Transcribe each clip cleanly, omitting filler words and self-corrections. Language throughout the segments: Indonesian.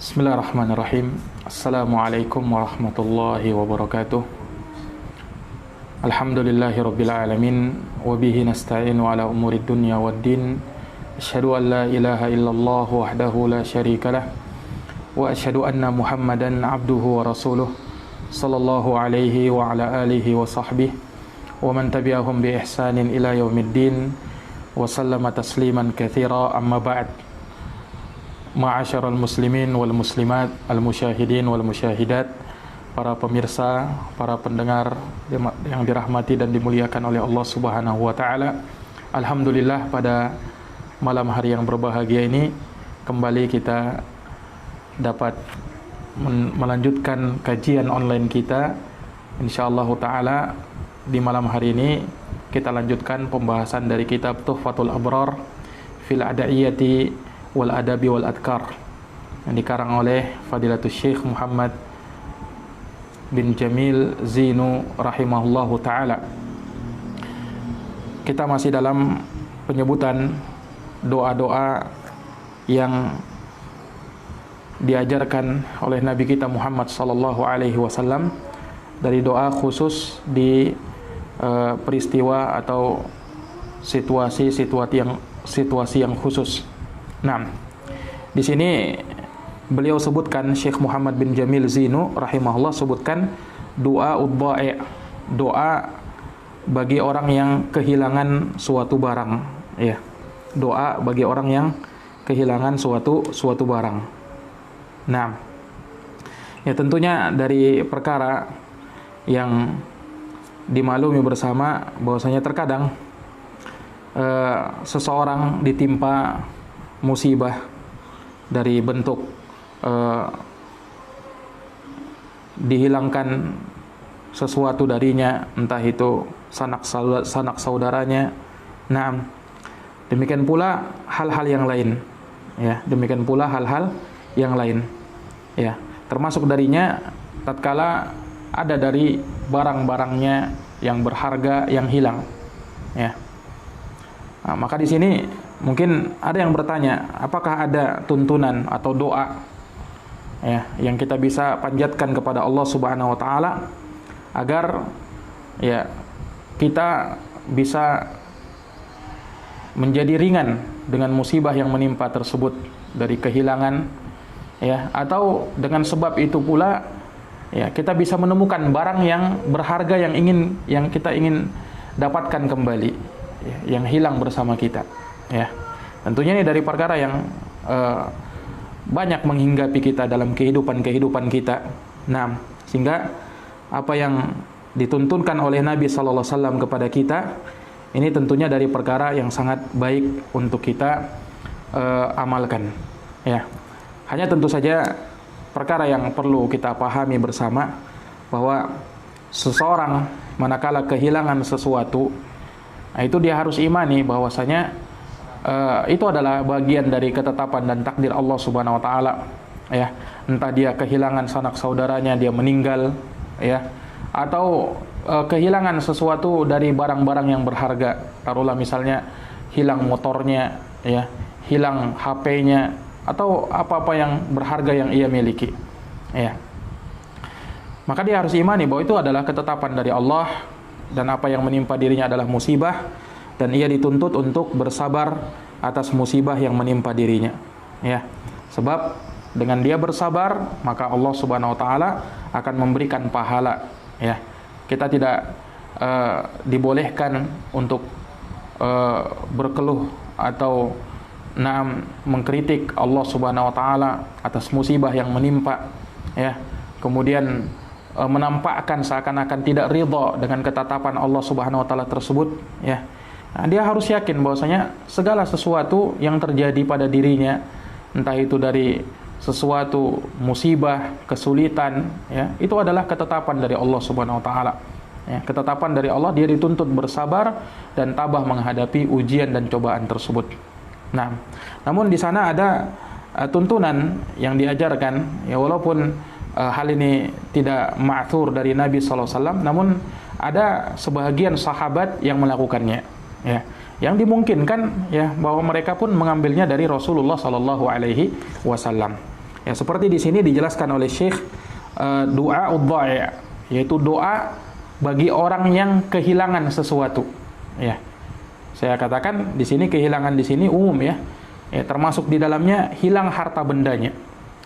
Bismillahirrahmanirrahim. Assalamualaikum warahmatullahi wabarakatuh. Alhamdulillahirabbil alamin wa bihi nasta'inu ala umurid dunya waddin. Asyhadu an la ilaha illallah wahdahu la syarikalah wa asyhadu anna Muhammadan abduhu wa rasuluh sallallahu alaihi wa ala alihi wa sahbihi wa man tabi'ahum bi ihsanin ila yaumiddin wa sallama tasliman katsira. Amma ba'd. Ma'asyiral muslimin wal muslimat, al musyahidin wal musyahidat, para pemirsa, para pendengar yang dirahmati dan dimuliakan oleh Allah Subhanahu wa taala. Alhamdulillah, pada malam hari yang berbahagia ini kembali kita dapat melanjutkan kajian online kita. Insyaallah taala di malam hari ini kita lanjutkan pembahasan dari kitab Tuhfatul Abrar fil Adaiyati wal Adabi wal Adkar yang dikarang oleh Fadilatul Syekh Muhammad bin Jamil Zinu rahimahullahu taala. Kita masih dalam penyebutan doa-doa yang diajarkan oleh Nabi kita Muhammad sallallahu alaihi wasallam, dari doa khusus di peristiwa atau situasi yang khusus. Nah, di sini beliau sebutkan, Syekh Muhammad bin Jamil Zinu rahimahullah sebutkan doa udha'i, doa bagi orang yang kehilangan suatu barang, ya. Doa bagi orang yang kehilangan suatu barang. Nah, ya tentunya dari perkara yang dimaklumi bersama bahwasanya terkadang seseorang ditimpa musibah dari bentuk dihilangkan sesuatu darinya, entah itu sanak saudaranya. Nah, demikian pula hal-hal yang lain, ya. Demikian pula hal-hal yang lain, ya. Termasuk darinya tatkala ada dari barang-barangnya yang berharga yang hilang, ya. Nah, maka di sini mungkin ada yang bertanya, apakah ada tuntunan atau doa, ya, yang kita bisa panjatkan kepada Allah Subhanahu wa taala agar, ya, kita bisa menjadi ringan dengan musibah yang menimpa tersebut dari kehilangan, ya, atau dengan sebab itu pula, ya, kita bisa menemukan barang yang berharga yang kita ingin dapatkan kembali, ya, yang hilang bersama kita, ya. Tentunya ini dari perkara yang banyak menghinggapi kita dalam kehidupan kita. Nah, sehingga apa yang dituntunkan oleh Nabi sallallahu alaihi wasallam kepada kita ini tentunya dari perkara yang sangat baik untuk kita amalkan, ya. Hanya tentu saja perkara yang perlu kita pahami bersama bahwa seseorang manakala kehilangan sesuatu, nah, itu dia harus imani bahwasanya itu adalah bagian dari ketetapan dan takdir Allah Subhanahu wa taala, ya. Entah dia kehilangan sanak saudaranya, dia meninggal, ya, atau kehilangan sesuatu dari barang-barang yang berharga. Taruhlah misalnya hilang motornya, ya, hilang HP-nya, atau apa-apa yang berharga yang ia miliki, ya. Maka dia harus imani bahwa itu adalah ketetapan dari Allah, dan apa yang menimpa dirinya adalah musibah, dan ia dituntut untuk bersabar atas musibah yang menimpa dirinya, ya. Sebab dengan dia bersabar, maka Allah Subhanahu wa taala akan memberikan pahala, ya. Kita tidak dibolehkan untuk berkeluh atau mengkritik Allah Subhanahu wa taala atas musibah yang menimpa, ya. Kemudian menampakkan seakan-akan tidak ridha dengan ketetapan Allah Subhanahu wa taala tersebut, ya. Nah, dia harus yakin bahwasanya segala sesuatu yang terjadi pada dirinya, entah itu dari sesuatu musibah, kesulitan, ya, itu adalah ketetapan dari Allah Subhanahu wa taala. Ya, ketetapan dari Allah, dia dituntut bersabar dan tabah menghadapi ujian dan cobaan tersebut. Nah, namun di sana ada tuntunan yang diajarkan, ya, walaupun hal ini tidak ma'thur dari Nabi sallallahu alaihi wasallam, namun ada sebahagian sahabat yang melakukannya, ya, yang dimungkinkan, ya, bahwa mereka pun mengambilnya dari Rasulullah sallallahu alaihi wasallam. Ya, seperti di sini dijelaskan oleh Syekh doa udha'i, yaitu doa bagi orang yang kehilangan sesuatu. Ya. Saya katakan di sini kehilangan di sini umum ya. Ya, termasuk di dalamnya hilang harta bendanya.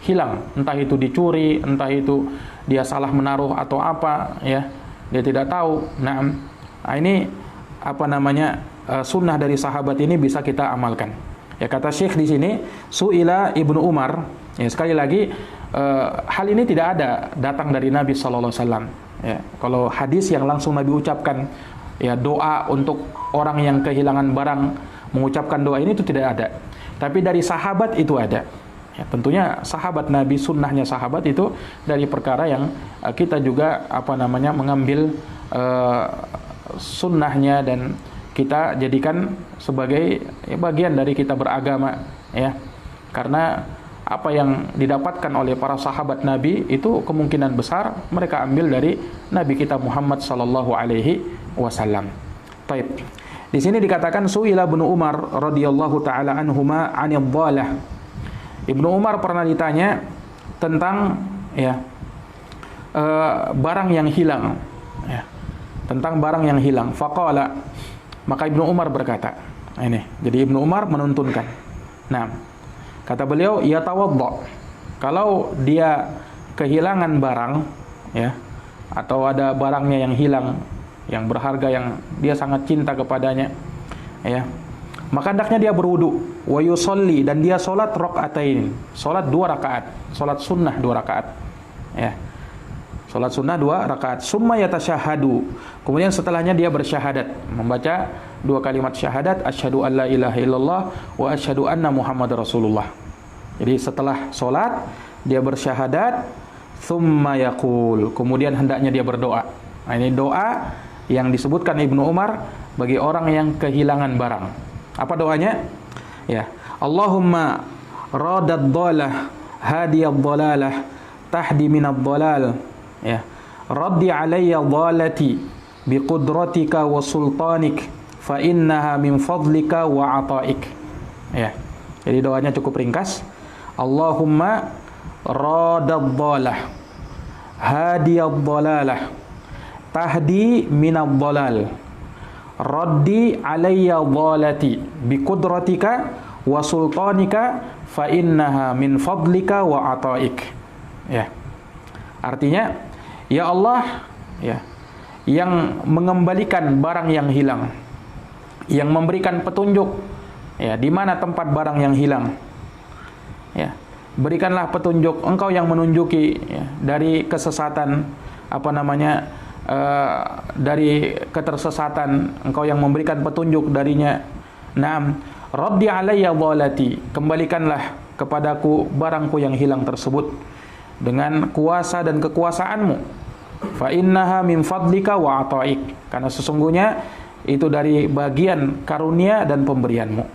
Hilang, entah itu dicuri, entah itu dia salah menaruh atau apa ya. Dia tidak tahu. Nah, ini apa namanya? Sunnah dari sahabat ini bisa kita amalkan. Ya, kata Syekh di sini, Su'ila Ibnu Umar. Ya, sekali lagi hal ini tidak ada datang dari Nabi sallallahu alaihi wasallam. Ya, kalau hadis yang langsung Nabi ucapkan, ya doa untuk orang yang kehilangan barang, mengucapkan doa ini itu tidak ada. Tapi dari sahabat itu ada. Ya, tentunya sahabat Nabi, sunnahnya sahabat itu dari perkara yang kita juga apa namanya mengambil sunnahnya dan kita jadikan sebagai bagian dari kita beragama ya. Karena apa yang didapatkan oleh para sahabat Nabi itu kemungkinan besar mereka ambil dari Nabi kita Muhammad sallallahu alaihi wasallam. Baik. Di sini dikatakan Su'ila Ibnu Umar radhiyallahu taala anhuma 'anil dhalah. Ibnu Umar pernah ditanya tentang ya barang yang hilang ya. Tentang barang yang hilang. Faqala, maka Ibnu Umar berkata, ini. Jadi Ibnu Umar menuntunkan. Nah, kata beliau, ya tawadda. Kalau dia kehilangan barang, ya, atau ada barangnya yang hilang, yang berharga, yang dia sangat cinta kepadanya, ya, maka hendaknya dia berwudu, wa yusolli, dan dia sholat rakaatain, sholat 2 rakaat, sholat sunnah 2 rakaat, ya. Salat sunnah 2 rakaat. Summa yatasyahadu. Kemudian setelahnya dia bersyahadat, membaca 2 kalimat syahadat, asyhadu alla ilaha illallah wa asyhadu anna Muhammad Rasulullah. Jadi setelah salat dia bersyahadat, summa yaqul. Kemudian hendaknya dia berdoa. Nah, ini doa yang disebutkan Ibnu Umar bagi orang yang kehilangan barang. Apa doanya? Ya, Allahumma radad dhalah hadiyad dhalalah tahdi minad dhalal. Ya, raddi alayya dhalati biqudratika wa sultanik fa innaha min fadlika wa ataik. Ya. Jadi doanya cukup ringkas. Allahumma radad dhalah hadiyad dhalalah tahdi minad dhalal raddi alayya dhalati biqudratika wa sultanika fa innaha min fadlika wa ataik. Ya. Artinya, ya Allah, ya, yang mengembalikan barang yang hilang, yang memberikan petunjuk, ya, di mana tempat barang yang hilang, ya, berikanlah petunjuk. Engkau yang menunjuki, ya, dari kesesatan, apa namanya, dari ketersesatan, Engkau yang memberikan petunjuk darinya. Naam, raddi alayya dhalati, kembalikanlah kepadaku barangku yang hilang tersebut dengan kuasa dan kekuasaanmu. Fa innaha min fadlika wa ataik, karena sesungguhnya itu dari bagian karunia dan pemberianmu.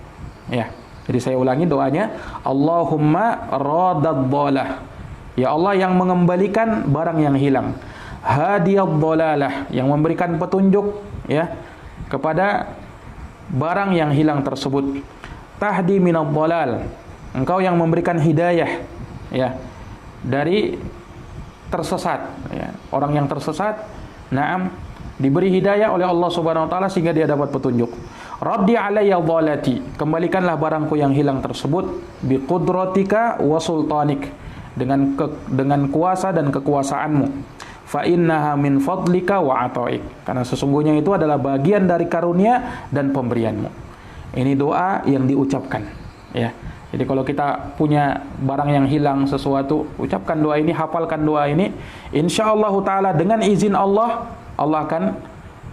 Ya. Jadi saya ulangi doanya, Allahumma radad dhalah. Ya Allah yang mengembalikan barang yang hilang. Hadiyad dhalalah, yang memberikan petunjuk, ya, kepada barang yang hilang tersebut. Tahdi minad dhalal, engkau yang memberikan hidayah, ya, dari tersesat, ya. Orang yang tersesat, naam, diberi hidayah oleh Allah Subhanahu wa taala sehingga dia dapat petunjuk. Raddi alayya dhalati, kembalikanlah barangku yang hilang tersebut, biqudratika wa sultanik, dengan kuasa dan kekuasaanmu. Fa innaha min fadlika wa ataik, karena sesungguhnya itu adalah bagian dari karunia dan pemberianmu. Ini doa yang diucapkan, ya. Jadi kalau kita punya barang yang hilang sesuatu, ucapkan doa ini, hafalkan doa ini, insyaallah taala dengan izin Allah, Allah akan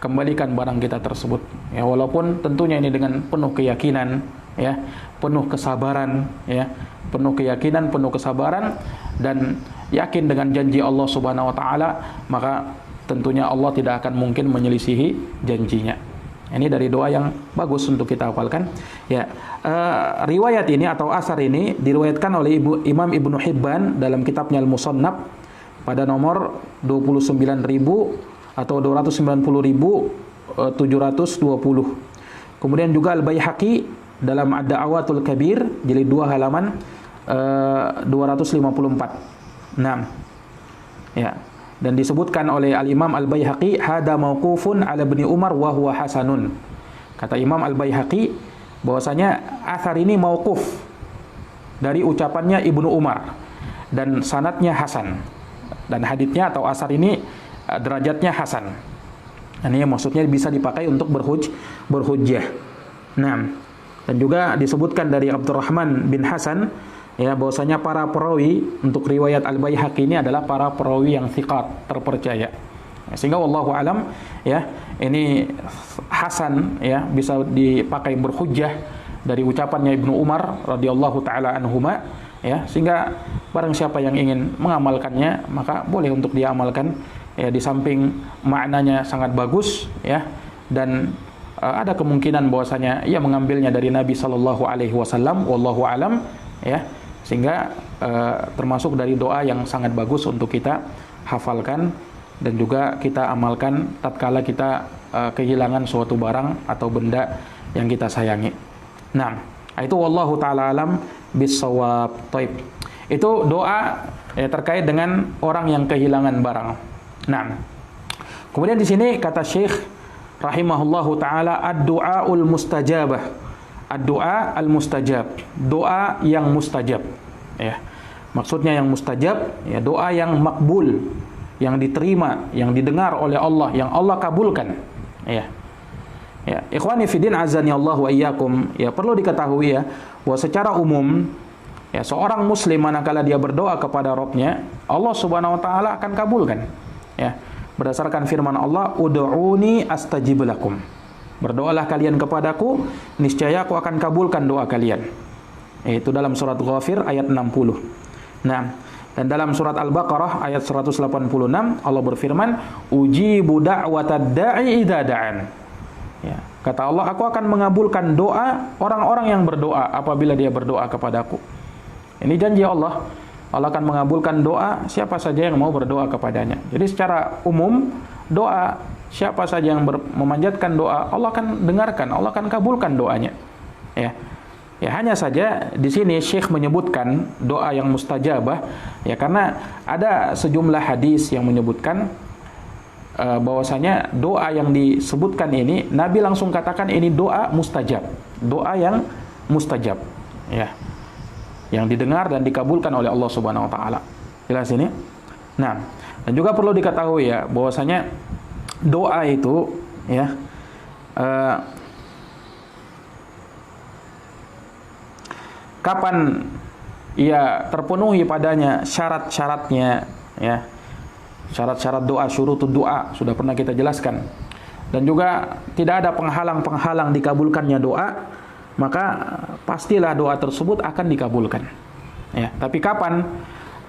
kembalikan barang kita tersebut. Ya, walaupun tentunya ini dengan penuh keyakinan, ya, penuh kesabaran, ya, penuh keyakinan, penuh kesabaran, dan yakin dengan janji Allah Subhanahu wa taala, maka tentunya Allah tidak akan mungkin menyelisihi janjinya. Ini dari doa yang bagus untuk kita hafalkan. Ya, riwayat ini atau asar ini diriwayatkan oleh Imam Ibnu Hibban dalam kitabnya Al-Musannaf pada nomor 29.000 atau 290.720. Kemudian juga Al-Baihaqi dalam Ad-Da'awatul Kabir jilid 2 halaman 254. Nah, ya. Dan disebutkan oleh Al-Imam Al-Baihaqi, hada mauqufun ala Ibni Umar wa huwa hasanun. Kata Imam Al-Baihaqi bahwasanya athar ini mauquf dari ucapannya Ibnu Umar dan sanadnya hasan. Dan haditsnya atau asar ini derajatnya hasan. Ini maksudnya bisa dipakai untuk berhujjah. Nah, dan juga disebutkan dari Abdurrahman bin Hasan ya bahwasanya para perawi untuk riwayat Al-Baihaqi ini adalah para perawi yang thiqat, terpercaya. Sehingga wallahu alam ya, ini hasan ya bisa dipakai berhujjah dari ucapannya Ibnu Umar radhiyallahu taala anhuma ya, sehingga barang siapa yang ingin mengamalkannya maka boleh untuk dia amalkan ya, di samping maknanya sangat bagus ya, dan ada kemungkinan bahwasanya ia mengambilnya dari Nabi sallallahu alaihi wasallam wallahu alam ya, sehingga termasuk dari doa yang sangat bagus untuk kita hafalkan dan juga kita amalkan tatkala kita kehilangan suatu barang atau benda yang kita sayangi. Nah, itu wallahu taala alam bis-shawab. Taib. Itu doa terkait dengan orang yang kehilangan barang. Nah, kemudian di sini kata Syekh rahimahullahu taala ad-du'aul mustajabah. Ad-du'a al-mustajab. Doa yang mustajab. Ya. Maksudnya yang mustajab, ya doa yang makbul, yang diterima, yang didengar oleh Allah, yang Allah kabulkan. Ya. Ya, ikhwani fillah azani Allah wa iyyakum, ya perlu diketahui ya bahwa secara umum ya seorang muslim manakala dia berdoa kepada Rabb-nya, Allah Subhanahu wa taala akan kabulkan. Ya. Berdasarkan firman Allah, ud'uni astajib lakum. Berdoalah kalian kepadaku, niscaya aku akan kabulkan doa kalian. Itu dalam surat Ghafir ayat 60. Nah, dan dalam surat Al-Baqarah ayat 186 Allah berfirman, ujibu da'watad da'i idza da'an. Ya, kata Allah, aku akan mengabulkan doa orang-orang yang berdoa apabila dia berdoa kepadaku. Ini janji Allah. Allah akan mengabulkan doa siapa saja yang mau berdoa kepadanya. Jadi secara umum doa siapa saja yang memanjatkan doa, Allah akan dengarkan, Allah akan kabulkan doanya. Ya. Ya, hanya saja di sini Syekh menyebutkan doa yang mustajabah ya karena ada sejumlah hadis yang menyebutkan bahwasanya doa yang disebutkan ini Nabi langsung katakan ini doa mustajab. Doa yang mustajab. Ya. Yang didengar dan dikabulkan oleh Allah Subhanahu wa taala. Jelas ini? Nah, dan juga perlu diketahui ya bahwasanya doa itu ya kapan ia terpenuhi padanya syarat-syaratnya ya. Syarat-syarat doa, syurutud doa sudah pernah kita jelaskan. Dan juga tidak ada penghalang-penghalang dikabulkannya doa, maka pastilah doa tersebut akan dikabulkan. Ya, tapi kapan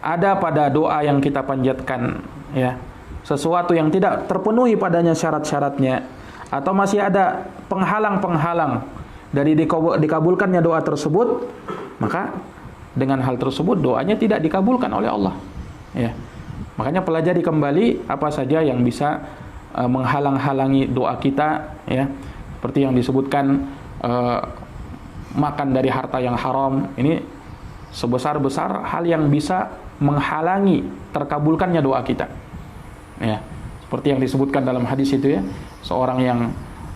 ada pada doa yang kita panjatkan ya sesuatu yang tidak terpenuhi padanya syarat-syaratnya atau masih ada penghalang-penghalang dari dikabulkannya doa tersebut, maka dengan hal tersebut doanya tidak dikabulkan oleh Allah. Ya. Makanya pelajari kembali apa saja yang bisa menghalang-halangi doa kita ya. Seperti yang disebutkan makan dari harta yang haram, ini sebesar-besar hal yang bisa menghalangi terkabulkannya doa kita. Ya. Seperti yang disebutkan dalam hadis itu ya, seorang yang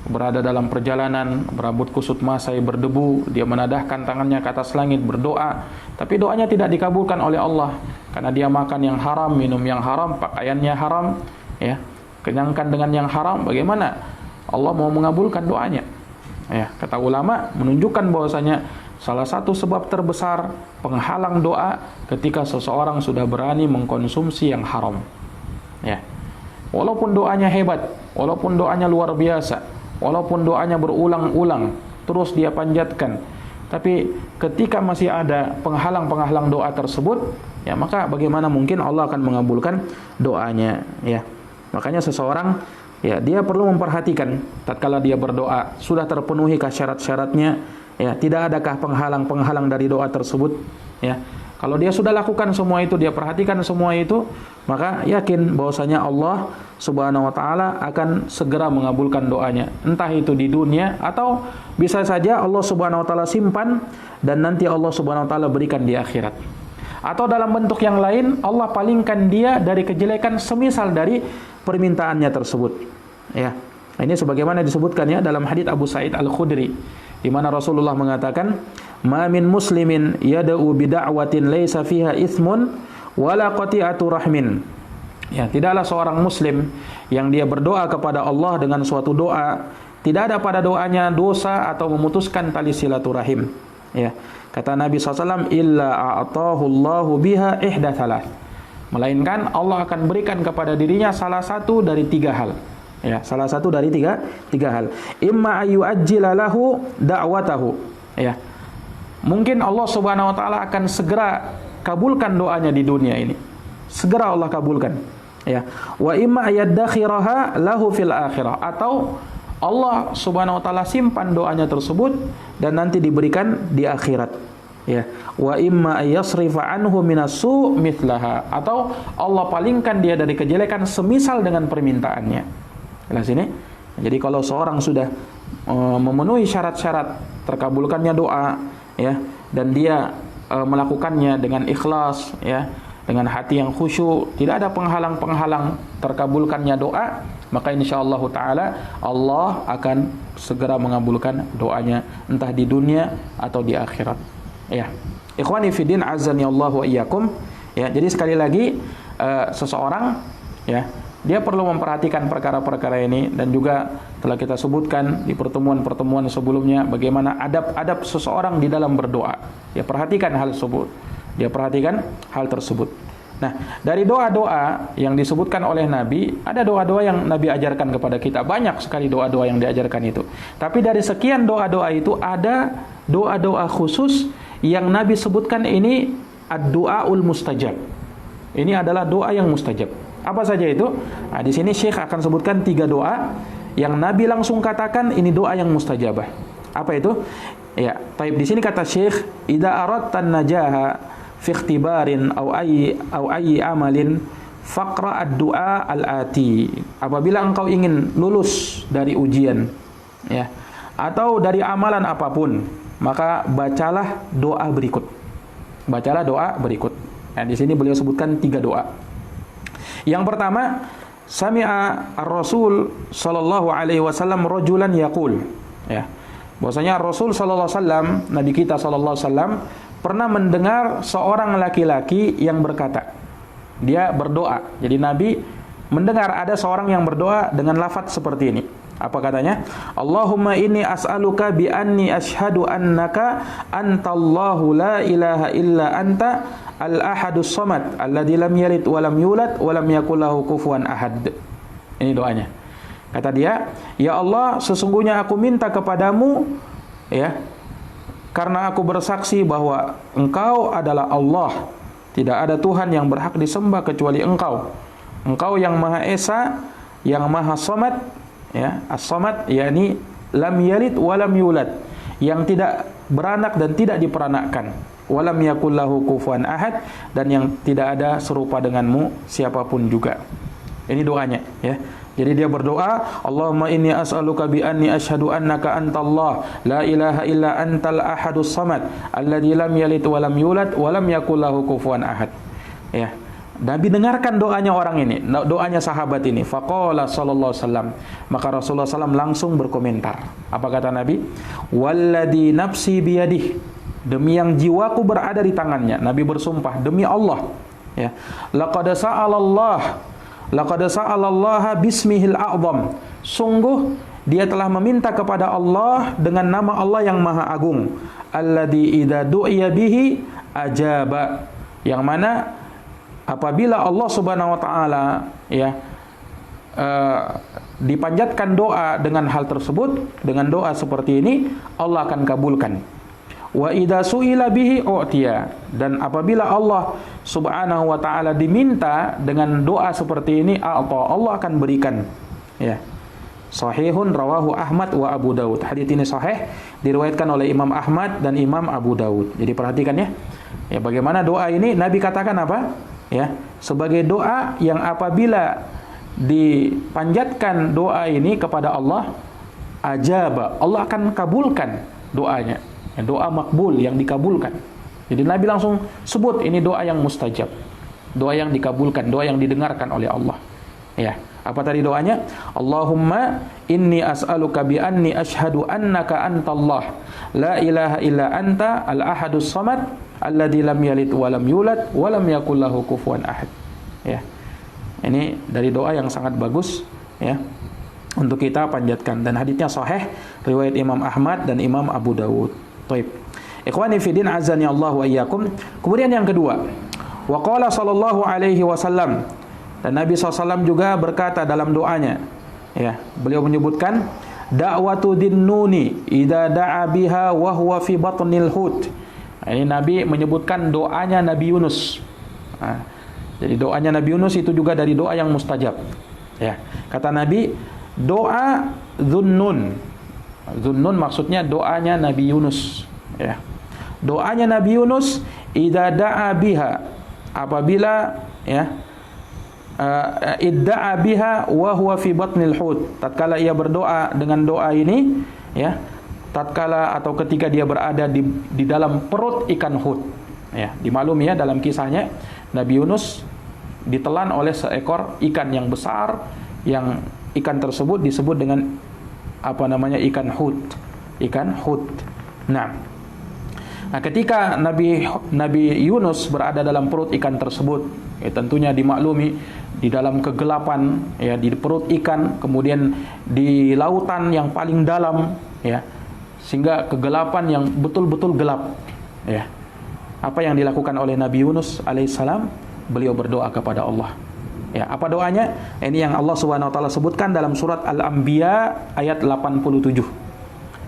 berada dalam perjalanan, berambut kusut masai berdebu, dia menadahkan tangannya ke atas langit berdoa, tapi doanya tidak dikabulkan oleh Allah karena dia makan yang haram, minum yang haram, pakaiannya haram, ya, kenyangkan dengan yang haram. Bagaimana Allah mau mengabulkan doanya? Ya, kata ulama menunjukkan bahwasanya salah satu sebab terbesar penghalang doa ketika seseorang sudah berani mengkonsumsi yang haram. Ya. Walaupun doanya hebat, walaupun doanya luar biasa, walaupun doanya berulang-ulang terus dia panjatkan, tapi ketika masih ada penghalang-penghalang doa tersebut, ya maka bagaimana mungkin Allah akan mengabulkan doanya, ya. Makanya seseorang ya dia perlu memperhatikan tatkala dia berdoa sudah terpenuhikah syarat-syaratnya, ya, tidak adakah penghalang-penghalang dari doa tersebut, ya. Kalau dia sudah lakukan semua itu, dia perhatikan semua itu, maka yakin bahwasanya Allah Subhanahu wa taala akan segera mengabulkan doanya. Entah itu di dunia atau bisa saja Allah Subhanahu wa taala simpan dan nanti Allah Subhanahu wa taala berikan di akhirat. Atau dalam bentuk yang lain, Allah palingkan dia dari kejelekan semisal dari permintaannya tersebut. Ya. Ini sebagaimana disebutkan ya dalam hadits Abu Sa'id Al-Khudri, di mana Rasulullah mengatakan, "Ma min muslimin yad'u bid'awatin laisa fiha itsmun wala qati'atu rahmin." Ya, tidaklah seorang muslim yang dia berdoa kepada Allah dengan suatu doa, tidak ada pada doanya dosa atau memutuskan tali silaturahim. Ya. Kata Nabi SAW, "Illa a'tahu Allahu biha ihda thalath." Melainkan Allah akan berikan kepada dirinya salah satu dari tiga hal. Ya, salah satu dari tiga hal. Imma ayu ajjila lahu da'watahu. Ya. Mungkin Allah Subhanahu wa taala akan segera kabulkan doanya di dunia ini. Segera Allah kabulkan. Ya. Wa imma yaddakhiraha lahu fil akhirah, atau Allah Subhanahu wa taala simpan doanya tersebut dan nanti diberikan di akhirat. Ya. Wa imma yasrifa anhu minas-su' mithlaha, atau Allah palingkan dia dari kejelekan semisal dengan permintaannya. Jelas ini. Jadi kalau seorang sudah memenuhi syarat-syarat terkabulkannya doa, ya, dan dia melakukannya dengan ikhlas, ya, dengan hati yang khusyuk, tidak ada penghalang-penghalang terkabulkannya doa, maka insyaallah taala Allah akan segera mengabulkan doanya entah di dunia atau di akhirat. Ya. Ikhwani fiddin azani Allah wa iyyakum. Ya, jadi sekali lagi seseorang, ya, dia perlu memperhatikan perkara-perkara ini, dan juga telah kita sebutkan di pertemuan-pertemuan sebelumnya bagaimana adab-adab seseorang di dalam berdoa. Dia perhatikan hal tersebut. Dia perhatikan hal tersebut. Nah, dari doa-doa yang disebutkan oleh Nabi, ada doa-doa yang Nabi ajarkan kepada kita. Banyak sekali doa-doa yang diajarkan itu. Tapi dari sekian doa-doa itu ada doa-doa khusus yang Nabi sebutkan ini ad-du'aul mustajab. Ini adalah doa yang mustajab. Apa saja itu? Nah, di sini Syekh akan sebutkan 3 doa yang Nabi langsung katakan ini doa yang mustajabah. Apa itu? Ya, taib di sini kata Syekh, "Idza aradtan najaha fi ikhtibarin aw ayyi amalin faqra ad-du'a al-ati." Apabila engkau ingin lulus dari ujian, ya, atau dari amalan apapun, maka bacalah doa berikut. Bacalah doa berikut. Nah, di sini beliau sebutkan 3 doa. Yang pertama, sami'a ar-Rasul sallallahu alaihi wasallam rajulan yaqul. Ya. Bahwasanya Rasul sallallahu alaihi wasallam, Nabi kita sallallahu alaihi wasallam pernah mendengar seorang laki-laki yang berkata. Dia berdoa. Jadi Nabi mendengar ada seorang yang berdoa dengan lafaz seperti ini. Apa katanya? Allahumma inni as'aluka bi anni asyhadu annaka antallahu la ilaha illa anta al-ahadus samad alladzi lam yalid wa lam yulad wa lam yakul lahu kufuwan ahad. Ini doanya. Kata dia, "Ya Allah, sesungguhnya aku minta kepadamu, ya, karena aku bersaksi bahwa Engkau adalah Allah. Tidak ada Tuhan yang berhak disembah kecuali Engkau. Engkau yang Maha Esa, yang Maha Samad." Ya, as-samad yakni lam yalid wa lam yulad, yang tidak beranak dan tidak diperanakkan. Wa lam yakul lahu kufuwan ahad, dan yang tidak ada serupa denganmu siapapun juga. Ini doanya, ya. Jadi dia berdoa, Allahumma inni as'aluka bi anni asyhadu annaka antallah la ilaha illa antal ahadus samad alladzi lam yalid wa lam yulad wa lam yakul lahu kufuwan ahad. Ya. Nabi dengarkan doanya orang ini, doanya sahabat ini. Faqala sallallahu alaihi wasallam, maka Rasulullah SAW langsung berkomentar. Apa kata Nabi? Walladzi nafsi biyadih, demi yang jiwaku berada di tangannya. Nabi bersumpah demi Allah. Ya. Laqad sa'alallaha bismihil a'zam. Sungguh dia telah meminta kepada Allah dengan nama Allah yang Maha Agung. Alladzi idza du'iya bihi ajaba. Yang mana apabila Allah Subhanahu wa taala, ya, dipanjatkan doa dengan hal tersebut, dengan doa seperti ini, Allah akan kabulkan. Wa idza su'ila bihi u'tiya, dan apabila Allah Subhanahu wa taala diminta dengan doa seperti ini, Allah akan berikan. Ya. Sahihun rawahu Ahmad wa Abu Daud. Hadits ini sahih, diriwayatkan oleh Imam Ahmad dan Imam Abu Daud. Jadi perhatikan ya. Ya, bagaimana doa ini? Nabi katakan apa? Ya, sebagai doa yang apabila dipanjatkan doa ini kepada Allah, ajaba, Allah akan kabulkan doanya. Ya, doa makbul yang dikabulkan. Jadi Nabi langsung sebut ini doa yang mustajab. Doa yang dikabulkan, doa yang didengarkan oleh Allah. Ya, apa tadi doanya? Allahumma inni as'aluka bi anni asyhadu annaka antallah la ilaha illa anta al-ahadus samad alladzi lam yalid wa lam yulad wa lam yakul lahu kufuwan ahad. Ya. Ini dari doa yang sangat bagus ya untuk kita panjatkan, dan haditsnya sahih riwayat Imam Ahmad dan Imam Abu Dawud. Baik. Ikhwani fi din azani Allah wa iyyakum. Kemudian yang kedua, wa qala sallallahu alaihi wasallam, dan Nabi SAW juga berkata dalam doanya, ya, beliau menyebutkan da'watu dinnuni idza da'a biha wa huwa fi batnil hut. Ini Nabi menyebutkan doanya Nabi Yunus. Nah, jadi doanya Nabi Yunus itu juga dari doa yang mustajab. Ya, kata Nabi, doa Dhunnun. Dhunnun maksudnya doanya Nabi Yunus. Ya, doanya Nabi Yunus idza da'a biha, apabila ya idda'a biha wa huwa fi batnil hut, tatkala ia berdoa dengan doa ini ya, tatkala atau ketika dia berada di dalam perut ikan hut. Ya, dimaklumi ya dalam kisahnya Nabi Yunus ditelan oleh seekor ikan yang besar, yang ikan tersebut disebut dengan apa namanya, ikan hut. Ikan hut. Nah, ketika Nabi Yunus berada dalam perut ikan tersebut, ya tentunya dimaklumi di dalam kegelapan, ya di perut ikan, kemudian di lautan yang paling dalam, ya sehingga kegelapan yang betul-betul gelap. Ya, apa yang dilakukan oleh Nabi Yunus alaihissalam? Beliau berdoa kepada Allah. Ya, apa doanya? Ini yang Allah Subhanahu wa taala sebutkan dalam surat Al-Anbiya ayat 87.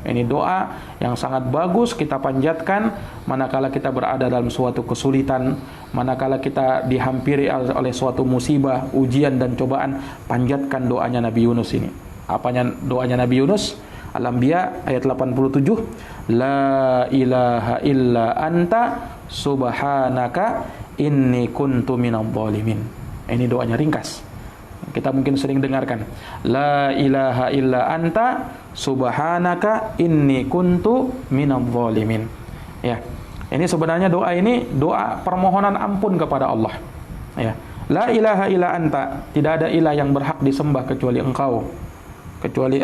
Ini doa yang sangat bagus kita panjatkan manakala kita berada dalam suatu kesulitan, manakala kita dihampiri oleh suatu musibah, ujian dan cobaan. Panjatkan doanya Nabi Yunus ini. Apanya doanya Nabi Yunus? Al-Anbiya ayat 87. La ilaha illa anta subhanaka inni kuntu minadh dhalimin. Ini doanya ringkas. Kita mungkin sering dengarkan. La ilaha illa anta subhanaka inni kuntu minadh dhalimin. Ya. Ini sebenarnya doa ini doa permohonan ampun kepada Allah. Ya. La ilaha illa anta, tidak ada ilah yang berhak disembah kecuali Engkau. Kecuali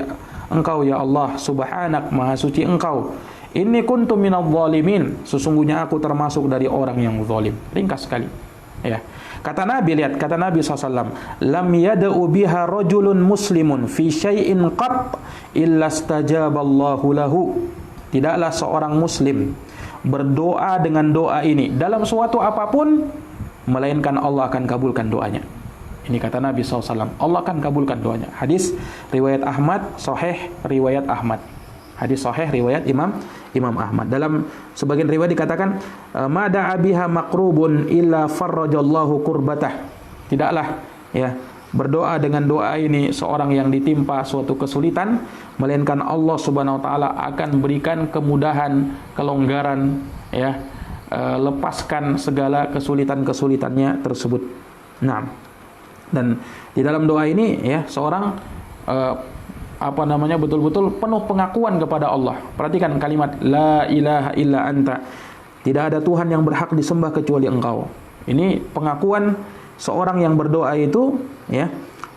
Engkau ya Allah, subhanak, maha suci Engkau. Inni kuntu minadh dhalimin, sesungguhnya aku termasuk dari orang yang zalim. Ringkas sekali. Ya. Kata Nabi, lihat, kata Nabi SAW, lam yada'u biha rajulun muslimun fi syai'in qat illa stajaballahu lahu. Tidaklah seorang muslim berdoa dengan doa ini dalam suatu apapun, melainkan Allah akan kabulkan doanya. Ini kata Nabi SAW, Allah akan kabulkan doanya. Hadis riwayat Ahmad, sahih riwayat Ahmad. Hadis sahih riwayat Imam Ahmad. Dalam sebagian riwayat dikatakan, ma da'a biha maqrubun illa farrajallahu kurbatah. Tidaklah ya berdoa dengan doa ini seorang yang ditimpa suatu kesulitan, melainkan Allah Subhanahu wa taala akan berikan kemudahan, kelonggaran, ya, lepaskan segala kesulitan-kesulitannya tersebut. Nah, dan di dalam doa ini ya seorang betul-betul penuh pengakuan kepada Allah. Perhatikan kalimat la ilaha illa anta, tidak ada Tuhan yang berhak disembah kecuali Engkau. Ini pengakuan seorang yang berdoa itu ya,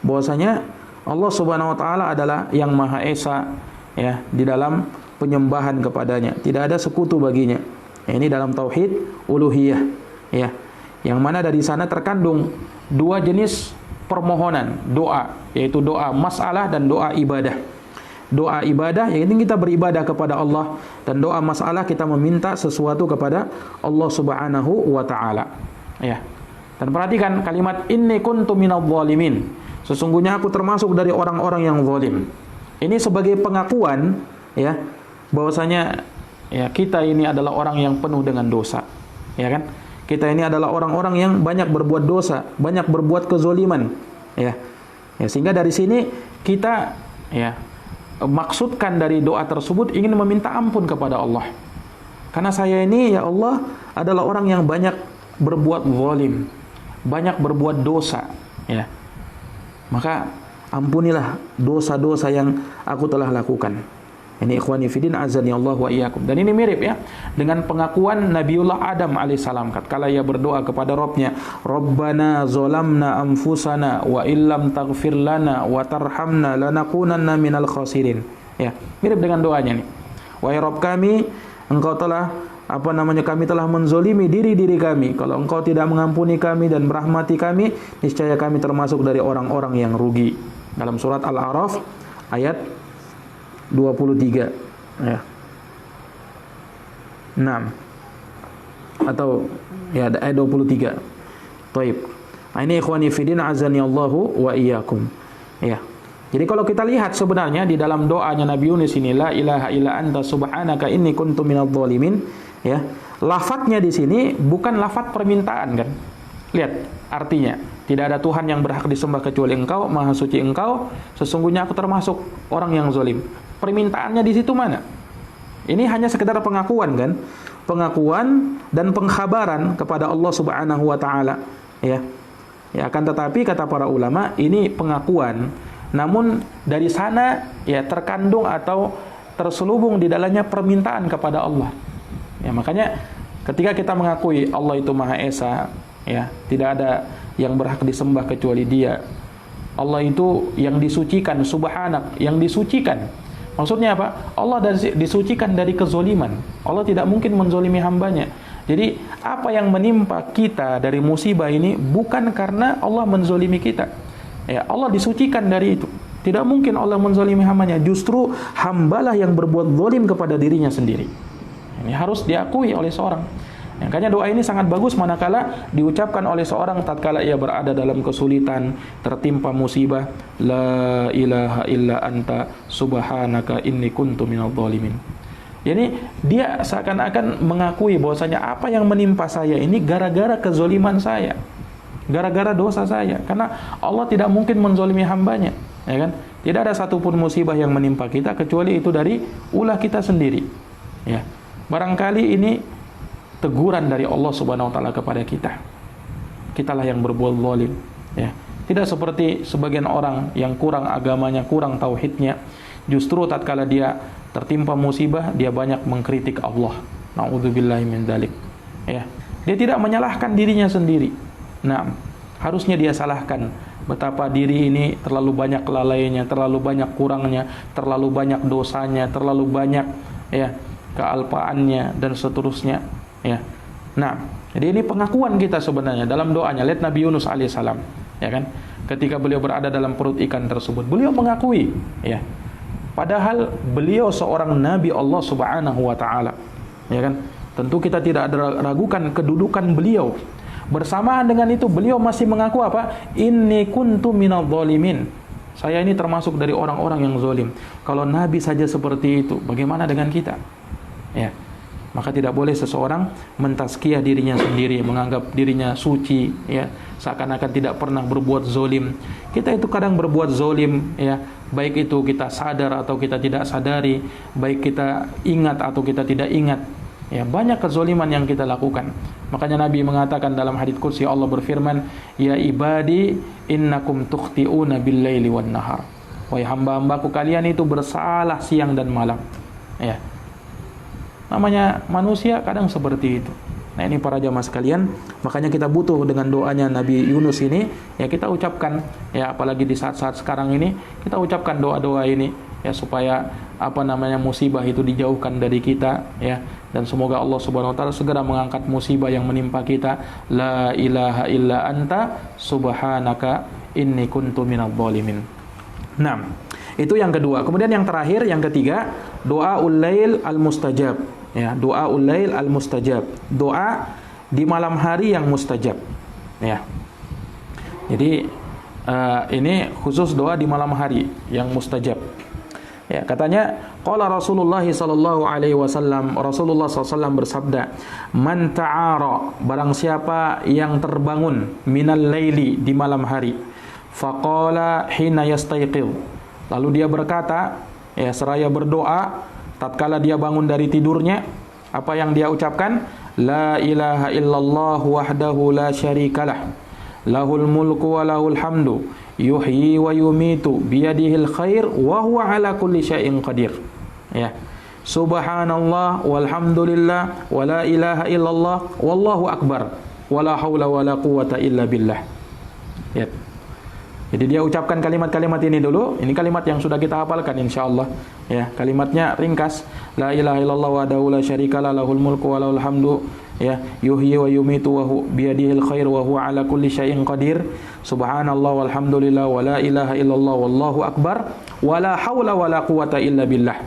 bahwasanya Allah Subhanahu wa taala adalah yang Maha Esa ya di dalam penyembahan kepadanya. Tidak ada sekutu baginya. Ya, ini dalam tauhid uluhiyah ya. Yang mana dari sana terkandung dua jenis permohonan doa, yaitu doa masalah dan doa ibadah. Doa ibadah yaitu kita beribadah kepada Allah, dan doa masalah kita meminta sesuatu kepada Allah Subhanahu wa taala. Ya. Dan perhatikan kalimat inni kuntu minadh dhalimin. Sesungguhnya aku termasuk dari orang-orang yang zalim. Ini sebagai pengakuan ya bahwasanya ya kita ini adalah orang yang penuh dengan dosa. Ya kan? Kita ini adalah orang-orang yang banyak berbuat dosa, banyak berbuat kezoliman, ya. Ya, sehingga dari sini kita ya maksudkan dari doa tersebut ingin meminta ampun kepada Allah. Karena saya ini ya Allah adalah orang yang banyak berbuat zalim, banyak berbuat dosa, ya. Maka ampunilah dosa-dosa yang aku telah lakukan. Ini ikhwani fillah azani Allah wa iyyakum. Dan ini mirip ya dengan pengakuan Nabiullah Adam alaihissalam tatkala ia berdoa kepada Rabbnya, Rabbana zolamna anfusana wa illam taghfir lana wa tarhamna lanakunanna minal khasirin. Ya, mirip dengan doanya nih. Wahai Rabb kami, Engkau telah kami telah menzolimi diri kami. Kalau Engkau tidak mengampuni kami dan merahmati kami, niscaya kami termasuk dari orang-orang yang rugi. Dalam surat Al-A'raf ayat 23 ya. 6 atau ya ayat 23. Taib. Nah, ini ikhwani fillah azani Allahu wa iyyakum. Ya. Jadi kalau kita lihat sebenarnya di dalam doanya Nabi Yunus ini, la ilaha illa anta subhanaka inni kuntu minadh dhalimin, ya. Lafadznya di sini bukan lafadz permintaan kan. Lihat artinya, tidak ada Tuhan yang berhak disembah kecuali Engkau, Maha Suci Engkau, sesungguhnya aku termasuk orang yang zalim. Permintaannya di situ mana? Ini hanya sekedar pengakuan kan? Pengakuan dan pengkhabaran kepada Allah Subhanahu wa taala, ya. Ya, akan tetapi kata para ulama, ini pengakuan, namun dari sana ya terkandung atau terselubung di dalamnya permintaan kepada Allah. Ya, makanya ketika kita mengakui Allah itu Maha Esa, ya, tidak ada yang berhak disembah kecuali Dia. Allah itu yang disucikan, subhanak, yang disucikan. Maksudnya apa? Allah disucikan dari kezoliman. Allah tidak mungkin menzolimi hambanya. Jadi apa yang menimpa kita dari musibah ini bukan karena Allah menzolimi kita. Ya, Allah disucikan dari itu. Tidak mungkin Allah menzolimi hambanya. Justru hambalah yang berbuat zalim kepada dirinya sendiri. Ini harus diakui oleh seorang. Makanya doa ini sangat bagus manakala diucapkan oleh seorang tatkala ia berada dalam kesulitan, tertimpa musibah, la ilaha illa anta subhanaka inni kuntu minadh dhalimin. Jadi dia seakan-akan mengakui bahwasanya apa yang menimpa saya ini gara-gara kezoliman saya, gara-gara dosa saya. Karena Allah tidak mungkin menzolimi hambanya, ya kan? Tidak ada satupun musibah yang menimpa kita kecuali itu dari ulah kita sendiri. Ya, barangkali ini teguran dari Allah Subhanahu wa taala kepada kita. Kitalah yang berbuat zalim, ya. Tidak seperti sebagian orang yang kurang agamanya, kurang tauhidnya, justru tatkala dia tertimpa musibah, dia banyak mengkritik Allah. Nauzubillahi min dzalik. Ya. Dia tidak menyalahkan dirinya sendiri. Nah, harusnya dia salahkan betapa diri ini terlalu banyak kelalaiannya, terlalu banyak kurangnya, terlalu banyak dosanya, terlalu banyak ya kealpaannya dan seterusnya. Ya. Nah, jadi ini pengakuan kita sebenarnya dalam doanya. Lihat Nabi Yunus alaihissalam, ya kan? Ketika beliau berada dalam perut ikan tersebut, beliau mengakui, ya. Padahal beliau seorang nabi Allah Subhanahu wa taala. Ya kan? Tentu kita tidak ragukan kedudukan beliau. Bersamaan dengan itu beliau masih mengaku apa? Inni kuntu minadh dhalimin. Saya ini termasuk dari orang-orang yang zalim. Kalau nabi saja seperti itu, bagaimana dengan kita? Ya. Maka tidak boleh seseorang mentazkiyah dirinya sendiri, menganggap dirinya suci, ya, seakan-akan tidak pernah berbuat zolim. Kita itu kadang berbuat zolim, ya, baik itu kita sadar atau kita tidak sadari, baik kita ingat atau kita tidak ingat. Ya, banyak kezoliman yang kita lakukan. Makanya Nabi mengatakan dalam hadits qudsi, Allah berfirman, ya ibadi innakum tukhti'una bil-laili wan nahar. Wahai hamba-hambaku, kalian itu bersalah siang dan malam. Ya. Namanya manusia kadang seperti itu. Nah, ini para jamaah sekalian, makanya kita butuh dengan doanya Nabi Yunus ini, ya kita ucapkan, ya apalagi di saat-saat sekarang ini, kita ucapkan doa-doa ini, ya supaya musibah itu dijauhkan dari kita, ya, dan semoga Allah Subhanahu wa taala segera mengangkat musibah yang menimpa kita. La ilaha illa anta subhanaka inni kuntu minadh dhalimin. Nah, itu yang kedua. Kemudian yang terakhir, yang ketiga, doaul lail al-mustajab. Ya, doaul lail al-mustajab. Doa di malam hari yang mustajab. Ya. Jadi ini khusus doa di malam hari yang mustajab. Ya, katanya qala Rasulullah sallallahu alaihi wasallam, Rasulullah sallallahu bersabda, "Man ta'ara, barang siapa yang terbangun minal laili di malam hari, faqala hina yastayqidh." Lalu dia berkata, ya seraya berdoa tatkala dia bangun dari tidurnya, Apa yang dia ucapkan? La ilaha illallah wahdahu la syarikalah. Lahul mulku wa lahul hamdu. Yuhyi wa yumitu biyadihil khair wa huwa ala kulli syai'in qadir. Ya. Subhanallah walhamdulillah wa la ilaha illallah wallahu akbar. Wala haula wala quwata illa billah. Ya. Jadi dia ucapkan kalimat-kalimat ini dulu. Ini kalimat yang sudah kita hafalkan insyaallah. Ya, kalimatnya ringkas. La ilaha illallah wahdahu la syarikalah lahul mulku wa lahul hamdu. Ya, yuhyi wa yumitu wa biyadihil khair wa huwa ala kulli syai'in qadir. Subhanallah walhamdulillah wa la ilaha illallah wallahu akbar. Wala haula wala quwata illa billah.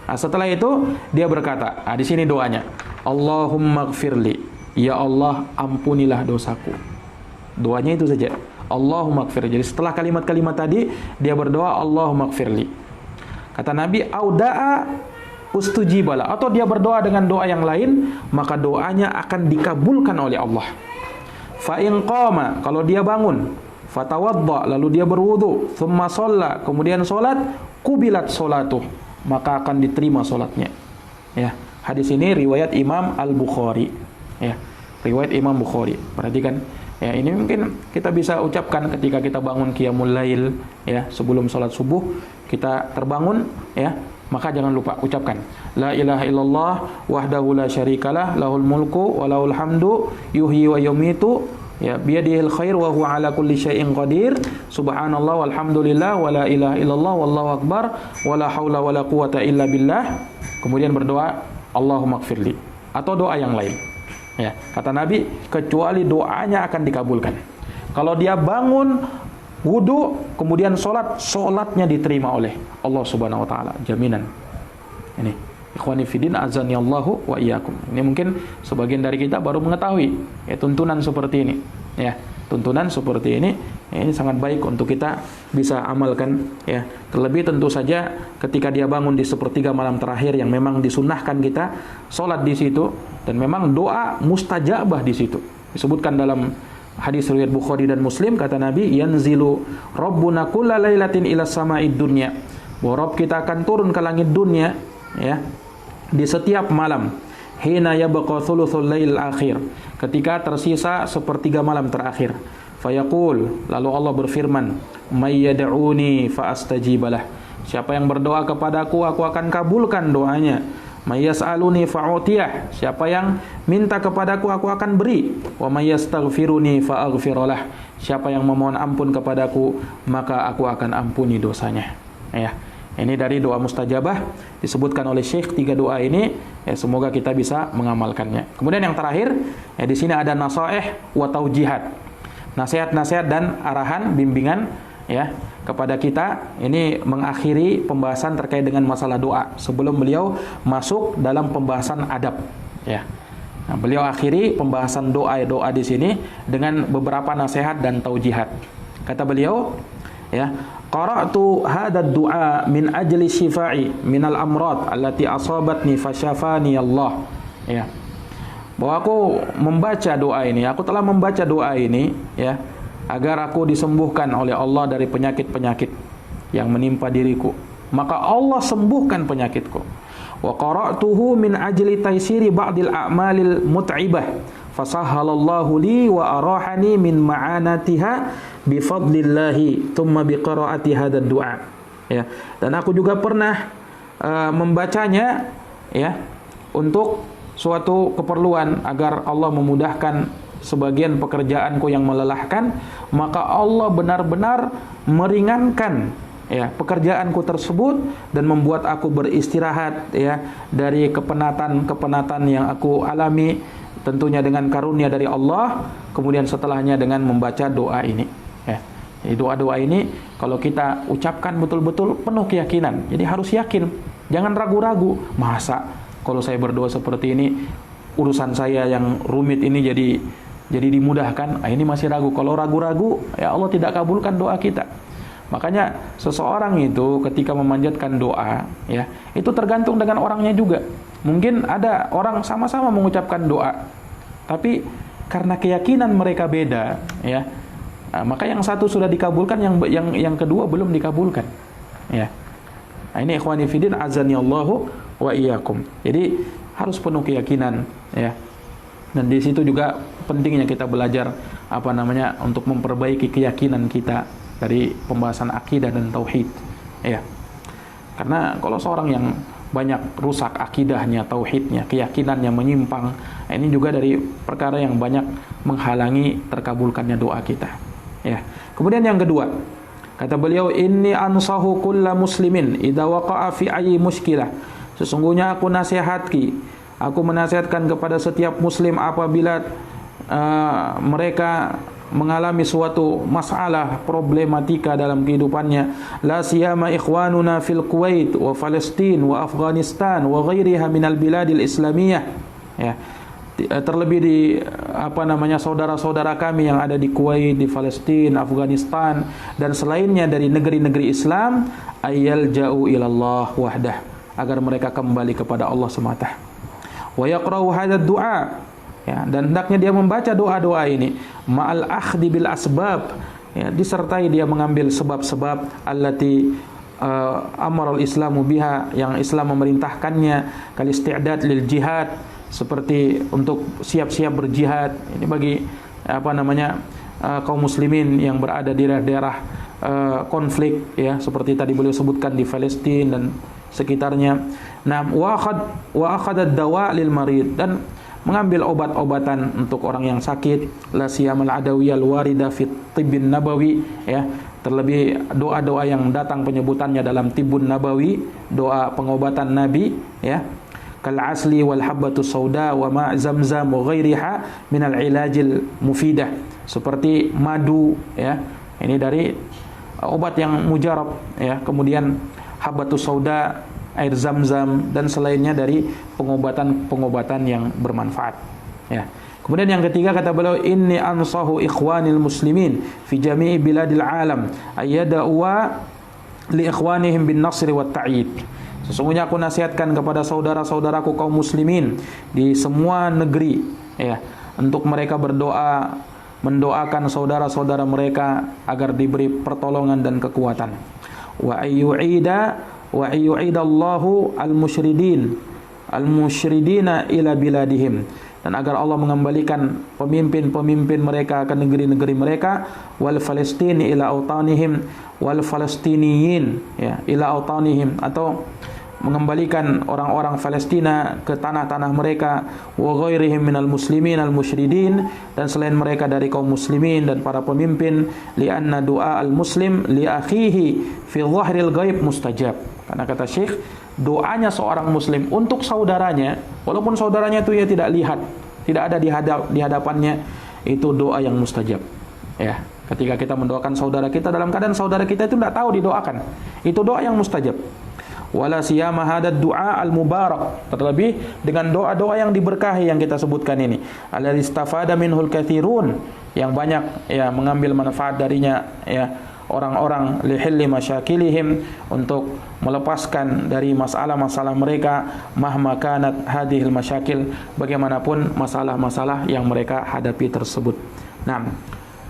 Nah, setelah itu dia berkata, di sini doanya. Allahumma gfirli. Ya Allah, ampunilah dosaku. Doanya itu saja. Allahumma gfir. Jadi setelah kalimat-kalimat tadi dia berdoa Allahumma gfirli. Kata Nabi, auda'a ustujibala, atau dia berdoa dengan doa yang lain, maka doanya akan dikabulkan oleh Allah. Fa in qama, kalau dia bangun, fatawadda, lalu dia berwudu, thumma shalla, kemudian salat, kubilat salatuh, maka akan diterima salatnya. Ya, hadis ini riwayat Imam Al-Bukhari. Ya, riwayat Imam Bukhari. Perhatikan. Ya, ini mungkin kita bisa ucapkan ketika kita bangun qiyamul lail, ya, sebelum salat subuh kita terbangun, ya, maka jangan lupa ucapkan la ilaha illallah wahdahu la syarikalah lahul mulku wa lahul hamdu yuhyi wa yumitu ya biyadihil khair wa huwa ala kulli syai'in qadir. Subhanallah walhamdulillah wa la ilaha illallah wallahu akbar wa la haula wa la quwata illa billah. Kemudian berdoa Allahumma gfirli, atau doa yang lain. Ya, kata Nabi, kecuali doanya akan dikabulkan. Kalau dia bangun, wudu, kemudian solatnya diterima oleh Allah Subhanahu Wa Taala, jaminan. Ini, ikhwani fiddin, azani Allahu wa iyyakum. Ini mungkin sebagian dari kita baru mengetahui ya tuntunan seperti ini. Ya, tuntunan seperti ini, ya, ini sangat baik untuk kita bisa amalkan. Ya, terlebih tentu saja ketika dia bangun di sepertiga malam terakhir yang memang disunahkan kita solat di situ. Dan memang doa mustajabah di situ. Disebutkan dalam hadis riwayat Bukhari dan Muslim, kata Nabi, yanzilu rabbuna kulla lailatin ila sama'id dunya. Bahwa Rabb kita akan turun ke langit dunia, ya, di setiap malam. Hina yabqa thuluthul lail akhir. Ketika tersisa sepertiga malam terakhir. Fayaqul, lalu Allah berfirman, may yad'uni fa astajibalah. Siapa yang berdoa kepadaku, aku akan kabulkan doanya. Mayyas'aluni fa'utiyah, siapa yang minta kepadaku aku akan beri. Wa mayyastaghfiruni fa'aghfiralah, siapa yang memohon ampun kepadaku maka aku akan ampuni dosanya. Ya, ini dari doa mustajabah disebutkan oleh Syekh. 3 doa ini, ya, semoga kita bisa mengamalkannya. Kemudian yang terakhir, ya, di sini ada nasaih wa taujihat, nasihat-nasihat dan arahan bimbingan, ya, kepada kita. Ini mengakhiri pembahasan terkait dengan masalah doa sebelum beliau masuk dalam pembahasan adab, ya. Nah, beliau akhiri pembahasan doa di sini dengan beberapa nasihat dan taujihat. Kata beliau, ya, qara'tu hadad du'a min ajli shifa'i minal amrad allati asabatni fasyafani Allah. Ya. Bahwa aku membaca doa ini, aku telah membaca doa ini, ya, agar aku disembuhkan oleh Allah dari penyakit-penyakit yang menimpa diriku, maka Allah sembuhkan penyakitku. Wa qara'tuhu min ajli taysiri ba'dil a'malil mut'ibah fasahhalallahu li wa arahani min ma'anatiha bifadlillahi thumma biqira'ati hadzal du'a. Ya, dan aku juga pernah membacanya, ya, untuk suatu keperluan agar Allah memudahkan sebagian pekerjaanku yang melelahkan, maka Allah benar-benar meringankan, ya, pekerjaanku tersebut dan membuat aku beristirahat, ya, dari kepenatan yang aku alami, tentunya dengan karunia dari Allah. Kemudian setelahnya dengan membaca doa ini, ya. Jadi doa-doa ini kalau kita ucapkan betul-betul penuh keyakinan. Jadi harus yakin, jangan ragu-ragu. Masa kalau saya berdoa seperti ini, urusan saya yang rumit ini jadi dimudahkan? Ini masih ragu. Kalau ragu-ragu, ya Allah tidak kabulkan doa kita. Makanya seseorang itu ketika memanjatkan doa, ya, itu tergantung dengan orangnya juga. Mungkin ada orang sama-sama mengucapkan doa, tapi karena keyakinan mereka beda, ya, maka yang satu sudah dikabulkan, yang kedua belum dikabulkan, ya. Nah, ini ikhwani fiddin azani Allahu wa iyyakum. Jadi harus penuh keyakinan, ya. Dan di situ juga pentingnya kita belajar untuk memperbaiki keyakinan kita dari pembahasan akidah dan tauhid, ya. Karena kalau seorang yang banyak rusak akidahnya, tauhidnya, keyakinannya menyimpang, ini juga dari perkara yang banyak menghalangi terkabulkannya doa kita, ya. Kemudian yang kedua, kata beliau, inni ansahu kulla muslimin idza waqa'a fi ayyi muskilah. Sesungguhnya aku menasihatkan kepada setiap muslim apabila mereka mengalami suatu masalah problematika dalam kehidupannya, la siyama ikhwanuna fil Kuwait wa Palestin wa Afghanistan wa ghairiha minal biladil islamiyah, ya. Terlebih di saudara-saudara kami yang ada di Kuwait, di Palestina, Afghanistan dan selainnya dari negeri-negeri Islam, ayyal ja'u ilallah wahdah, agar mereka kembali kepada Allah semata. Wa yaqra'u hadzal du'a, ya, dan hendaknya dia membaca doa-doa ini ma'al akhdi bil asbab, ya, disertai dia mengambil sebab-sebab allati amaral islamu biha, yang Islam memerintahkannya, kal isti'dad lil jihad, seperti untuk siap-siap berjihad. Ini bagi kaum muslimin yang berada di daerah konflik, ya, seperti tadi beliau sebutkan di Palestina dan sekitarnya. Nah, wa akhad ad-dawa lil marid, dan mengambil obat-obatan untuk orang yang sakit, la siyamal adawiyal warida fit tibbin nabawi, ya, terlebih doa-doa yang datang penyebutannya dalam tibbun nabawi, doa pengobatan Nabi, ya, kal asli wal habbatu sauda wa ma zamzam wa ghairiha minal ilajil mufidah, seperti madu, ya, ini dari obat yang mujarab, ya, kemudian habbatu sauda, air zam-zam dan selainnya dari pengobatan-pengobatan yang bermanfaat, ya. Kemudian yang ketiga, kata beliau, inni ansahu ikhwanil muslimin fi jami'i biladil alam ayyada'u li ikhwanihim bin nasri wat ta'yid. Sesungguhnya aku nasihatkan kepada saudara-saudaraku kaum muslimin di semua negeri, ya, untuk mereka berdoa, mendoakan saudara-saudara mereka agar diberi pertolongan dan kekuatan. Wa ayyu'idallahu al-musyridina ila biladihim, dan agar Allah mengembalikan pemimpin-pemimpin mereka ke negeri-negeri mereka, wal falastini ila autanihim, wal falastiniyin, ya, ila autanihim, atau mengembalikan orang-orang Palestina ke tanah-tanah mereka, wa ghairihim minal muslimin al musyridin, dan selain mereka dari kaum muslimin dan para pemimpin, li'anna du'a al muslim li akhihi fi dhahril ghaib mustajab. Karena kata Syekh, doanya seorang muslim untuk saudaranya, walaupun saudaranya itu ya tidak lihat, tidak ada di hadapannya, itu doa yang mustajab, ya. Ketika kita mendoakan saudara kita dalam keadaan saudara kita itu tidak tahu didoakan, itu doa yang mustajab. Wala siyama hadad du'a al-mubarak, terlebih dengan doa-doa yang diberkahi yang kita sebutkan ini, alladzi istafada minhul katsirun, yang banyak, ya, mengambil manfaat darinya, ya, orang-orang, lihilli masyakilihim, untuk melepaskan dari masalah-masalah mereka, mahma kanat hadhil masyakil, bagaimanapun masalah-masalah yang mereka hadapi tersebut. Nah,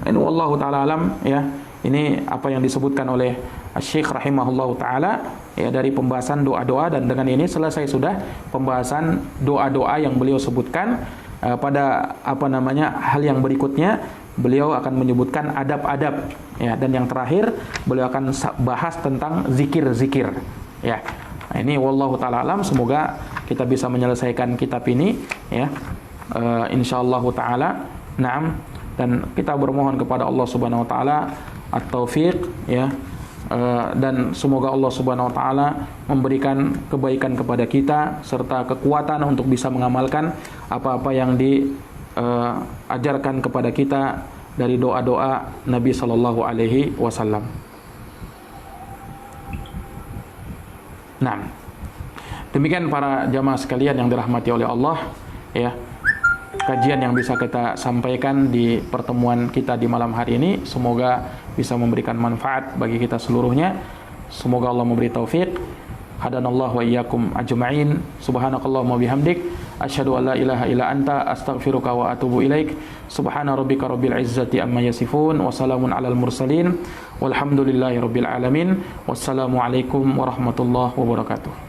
ini wallahu taala alam, ya. Ini apa yang disebutkan oleh Syekh rahimahullahu taala, ya, dari pembahasan doa-doa, dan dengan ini selesai sudah pembahasan doa-doa yang beliau sebutkan. Pada hal yang berikutnya beliau akan menyebutkan adab-adab, ya, dan yang terakhir beliau akan bahas tentang zikir-zikir, ya. Nah, ini wallahu taala alam, semoga kita bisa menyelesaikan kitab ini, ya, insyaallah taala. Naam, dan kita bermohon kepada Allah Subhanahu wa taala at-taufiq, ya, dan semoga Allah Subhanahu wa taala memberikan kebaikan kepada kita serta kekuatan untuk bisa mengamalkan apa-apa yang diajarkan kepada kita dari doa-doa Nabi sallallahu alaihi wasallam. Nah, demikian para jamaah sekalian yang dirahmati oleh Allah, ya, kajian yang bisa kita sampaikan di pertemuan kita di malam hari ini. Semoga bisa memberikan manfaat bagi kita seluruhnya. Semoga Allah memberi taufik. Hadanallahu wa iyyakum ajma'in. Subhanakallahumma bihamdik, asyhadu an la ilaha illa anta, astaghfiruka wa atubu ilaik. Subhana rabbika rabbil izzati amma yasifun, wa salamun alal mursalin, walhamdulillahi rabbil alamin. Wassalamu alaikum warahmatullahi wabarakatuh.